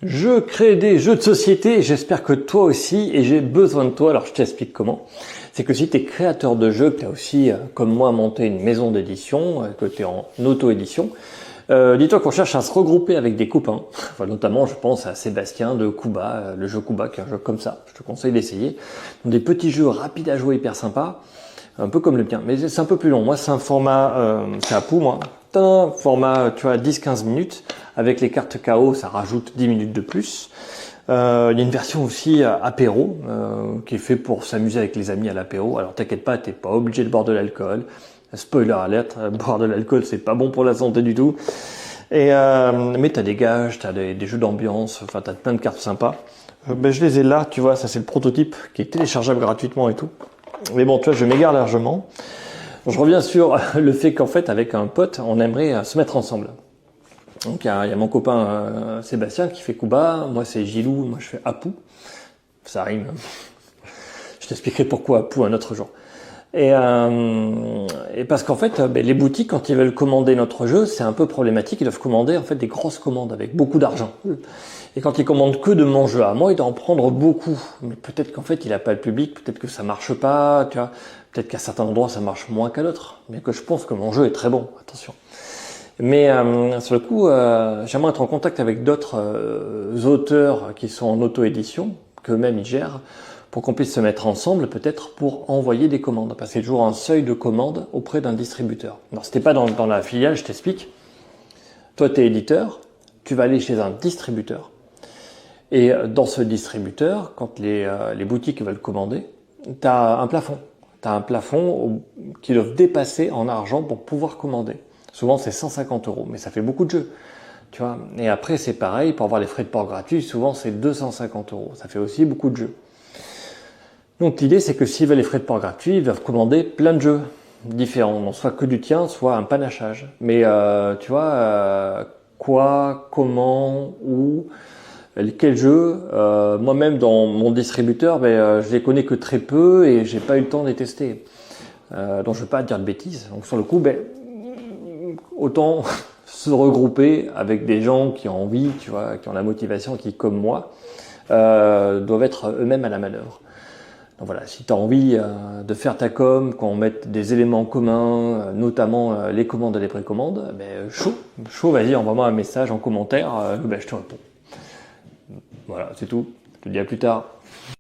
Je crée des jeux de société, j'espère que toi aussi, et j'ai besoin de toi, alors je t'explique comment. C'est que si tu es créateur de jeux, que tu as aussi, comme moi, monté une maison d'édition, que tu es en auto-édition, dis-toi qu'on cherche à se regrouper avec des copains. Enfin, notamment, je pense à Sébastien de Kuba, le jeu Kuba, qui est un jeu comme ça, je te conseille d'essayer. Des petits jeux rapides à jouer, hyper sympas, un peu comme le tien, mais c'est un peu plus long. Moi, c'est un format, c'est à Pou, moi. Format, tu vois, 10-15 minutes. Avec les cartes KO, ça rajoute 10 minutes de plus. Il y a une version aussi apéro, qui est fait pour s'amuser avec les amis à l'apéro. Alors t'inquiète pas, t'es pas obligé de boire de l'alcool. Spoiler alert, boire de l'alcool, c'est pas bon pour la santé du tout. Mais t'as des gages, t'as des jeux d'ambiance, enfin t'as plein de cartes sympas. Je les ai là, tu vois, ça c'est le prototype qui est téléchargeable gratuitement et tout. Mais bon, tu vois, je m'égare largement. Je reviens sur le fait qu'en fait, avec un pote, on aimerait se mettre ensemble. Donc il y a mon copain Sébastien qui fait Kuba, moi c'est Gilou, moi je fais Apu. Ça rime. Je t'expliquerai pourquoi Apu un autre jour. Et parce qu'en fait, les boutiques, quand ils veulent commander notre jeu, c'est un peu problématique. Ils doivent commander en fait des grosses commandes avec beaucoup d'argent. Et quand ils commandent que de mon jeu à moi, ils doivent en prendre beaucoup. Mais peut-être qu'en fait, il n'a pas le public, peut-être que ça marche pas, tu vois. Peut-être qu'à certains endroits, ça marche moins qu'à d'autres. Mais que je pense que mon jeu est très bon, attention. Mais sur le coup, j'aimerais être en contact avec d'autres auteurs qui sont en auto-édition, qu'eux-mêmes ils gèrent, pour qu'on puisse se mettre ensemble peut-être pour envoyer des commandes. Parce qu'il y a toujours un seuil de commande auprès d'un distributeur. Alors si t'es pas dans la filiale, je t'explique. Toi, tu es éditeur, tu vas aller chez un distributeur. Et dans ce distributeur, quand les boutiques veulent commander, tu as un plafond. Tu as un plafond qu'ils doivent dépasser en argent pour pouvoir commander. Souvent, c'est 150 €, mais ça fait beaucoup de jeux. Tu vois. Et après, c'est pareil, pour avoir les frais de port gratuits, souvent, c'est 250 €. Ça fait aussi beaucoup de jeux. Donc, l'idée, c'est que s'ils veulent les frais de port gratuits, ils doivent commander plein de jeux différents. Donc, soit que du tien, soit un panachage. Mais, tu vois, quoi, comment, où, quel jeu, moi-même, dans mon distributeur, je les connais que très peu et j'ai pas eu le temps de les tester. Donc, je veux pas dire de bêtises. Donc, sur le coup, autant se regrouper avec des gens qui ont envie, tu vois, qui ont la motivation, qui, comme moi, doivent être eux-mêmes à la manœuvre. Donc voilà, si tu as envie de faire ta com, qu'on mette des éléments communs, notamment les commandes et les précommandes, chaud, vas-y, envoie-moi un message en commentaire, je te réponds. Voilà, c'est tout. Je te dis à plus tard.